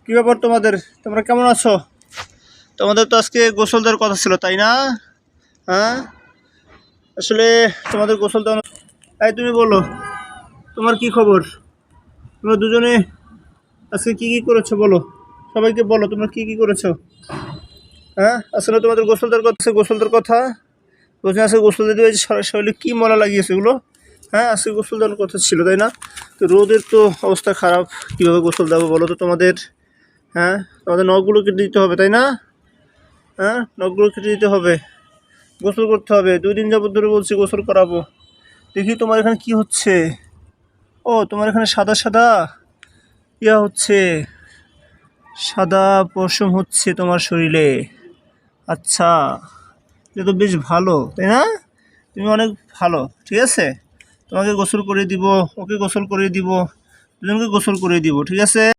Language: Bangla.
কী ব্যাপার তোমাদের? তোমরা কেমন আছো? তোমাদের তো আজকে গোসল দেওয়ার কথা ছিল, তাই না? হ্যাঁ, আসলে তোমাদের গোসল দেওয়া। তাই তুমি বলো, তোমার কি খবর? তোমরা দুজনে আজকে কি কি করেছো বলো, সবাইকে বলো তোমরা কি কি করেছো। হ্যাঁ, আসলে তোমাদের গোসল দেওয়ার কথা, গোসল দেওয়ার কথা বলছি। আজকে গোসল দিতে হয়েছে, শরীরে কী মলা লাগিয়েছে এগুলো। হ্যাঁ, আজকে গোসল দেওয়ার কথা ছিল, তাই না? তো রোদের তো অবস্থা খারাপ, কীভাবে গোসল দেবো বলো তো তোমাদের? হ্যাঁ, তোমাদের নখগুলো কেটে দিতে হবে, তাই না? হ্যাঁ, নখগুলো কেটে দিতে হবে, গোসল করতে হবে। 2 দিন যাবত ধরে বলছি গোসল করাবো। দেখি তোমার এখানে কি হচ্ছে। ও, তোমার এখানে সাদা সাদা ইয়া হচ্ছে, সাদা পশম হচ্ছে তোমার শরীরে। আচ্ছা, এটা তো বেশ ভালো, তাই না? তুমি অনেক ভালো, ঠিক আছে। তোমাকে গোসল করে দিব, ওকে গোসল করে দিব, দুজনকে গোসল করে দিব, ঠিক আছে।